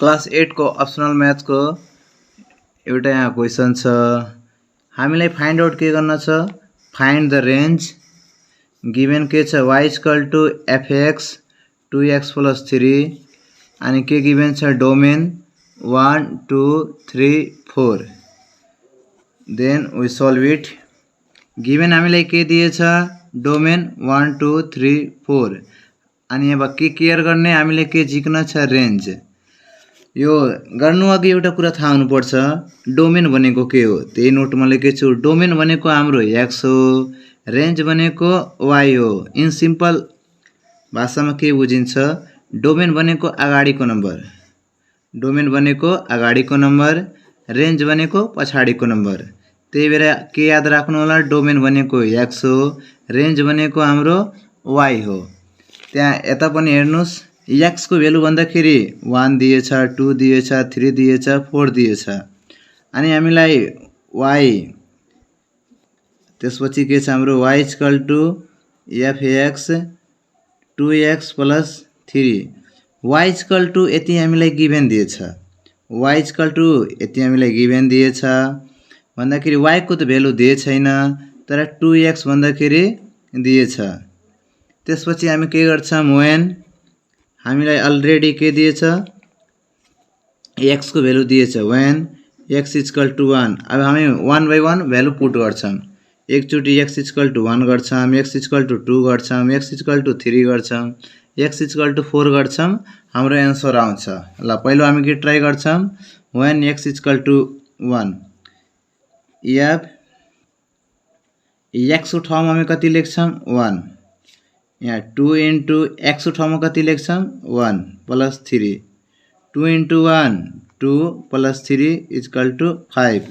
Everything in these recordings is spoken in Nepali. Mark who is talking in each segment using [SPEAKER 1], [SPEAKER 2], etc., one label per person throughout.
[SPEAKER 1] क्लास 8 को ऑप्शनल मैथ को एउटा यहाँ क्वेशन छ। हामीलाई फाइन्ड आउट के गर्न छ, फाइन्ड द रेंज गिवन के छ y = fx 2x + 3 अनि के गिवन छ domain 1 2 3 4 then we solve it. Given हामीलाई के दिएछ डोमेन 1 2 3 4 अनि अब के केयर गर्ने, हामीले के झिक्न छ रेंज। यो गर्नु अघि एउटा कुरा थाहा हुनु पर्छ, डोमेन भनेको के हो त्यही नोटमा लेखेछु। डोमेन भनेको हाम्रो x हो, रेंज भनेको y हो। इन सिंपल भाषामा के बुझिन्छ, डोमेन भनेको अगाडिको नम्बर, डोमेन भनेको अगाडिको नम्बर, रेंज भनेको पछाडिको नम्बर। त्यही भएर के याद राख्नु होला, डोमेन भनेको x हो, रेंज भनेको हाम्रो y हो। त्यहाँ यता पनि हेर्नुस्, x को भ्यालु भन्दाखेरि 1 दिएछ, 2 दिएछ, 3 दिएछ, 4 दिएछ। अनि हामीलाई y त्यसपछि के छ हाम्रो y = fx 2x + 3 y = यति हामीलाई गिभन दिएछ, y = यति हामीलाई गिभन दिएछ भन्दाखेरि y को त भ्यालु दिए छैन, तर 2x भन्दाखेरि दिएछ। त्यसपछि हामी के गर्छौं, when हामीलाई अलरेडी के दिएछ x को भ्यालु दिएछ, when x = 1। अब हामी 1 by 1 भ्यालु पुट गर्छौं। एकचोटी x = 1 गर्छौं, x = 2 गर्छौं, x = 3 गर्छौं, x = 4 गर्छौं, हाम्रो आन्सर आउँछ। ल पहिलो हामी के ट्राई गर्छौं, when x = 1 x को ठाउँमा हामी कति लेख्छौं 1, यहाँ 2 * x को ठाउँमा कति लेख्छौं 1 + 3, 2 * 1 2 + 3 = 5।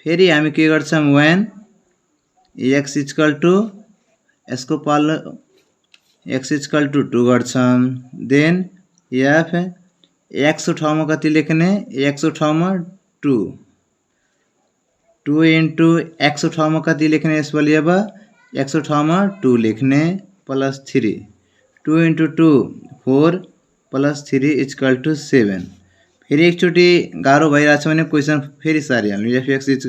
[SPEAKER 1] फेरि हामी के गर्छौं, when x = यसको पालो x = 2 गर्छौं, देन x को ठाउँमा कति लेख्ने, x को ठाउँमा 2, 2 * x को ठाउँमा कति लेख्ने, यसपालि अब x को ठाउँमा 2 लेख्ने + 3, 2 * 2 4 + 3 = 7। फेरि एकचोटी गाह्रो भइरहेछ भने क्वेशन फेरि सारिहाल्नु, fx =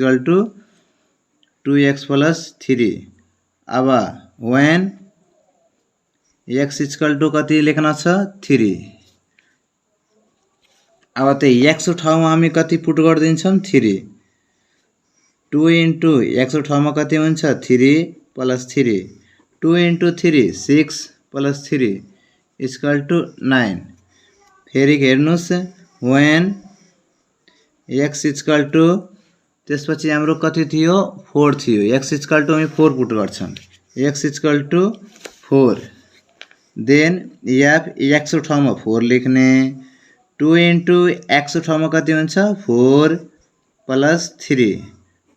[SPEAKER 1] 2x + 3। अब when x = कति लेख्न छ 3, अब त्यही x को ठाउँमा हामी कति पुट गर्दिन्छौं 3, 2 * x को ठाउँमा कति हुन्छ 3 + 3, 2 * 3 6 + 3 = 9। फेरि हेर्नुस्, when x = त्यसपछि हाम्रो कति थियो 4 थियो, x = हामी 4 पुट गर्छौं, x = 4, देन x को ठाउँमा 4 लेख्ने, 2 * x को ठाउँमा कति हुन्छ 4 + 3,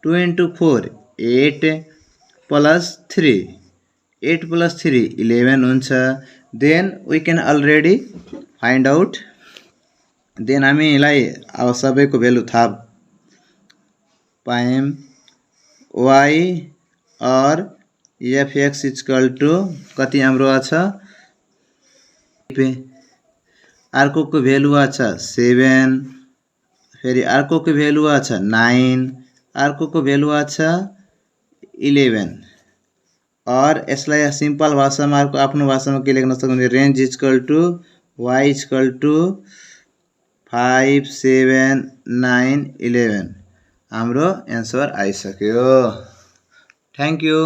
[SPEAKER 1] 2 * 4 8 + 3, 8 + 3 11 हुन्छ। Then we can already find out. Then हामीलाई अब सबैको भ्यालु थाहा पायौं, y और fx = कति हाम्रो आछ, अर्कोको भ्यालु आछ 7, फेरि अर्कोको भ्यालु आछ 9, अर्कोको भ्यालु आछ 11। और यसलाई सिंपल भाषामा अर्को आफ्नो भाषामा के लेख्न सक्नुहुन्छ, रेंज = y = 5 7 9 11। हाम्रो आन्सर आइसक्यो। Thank you.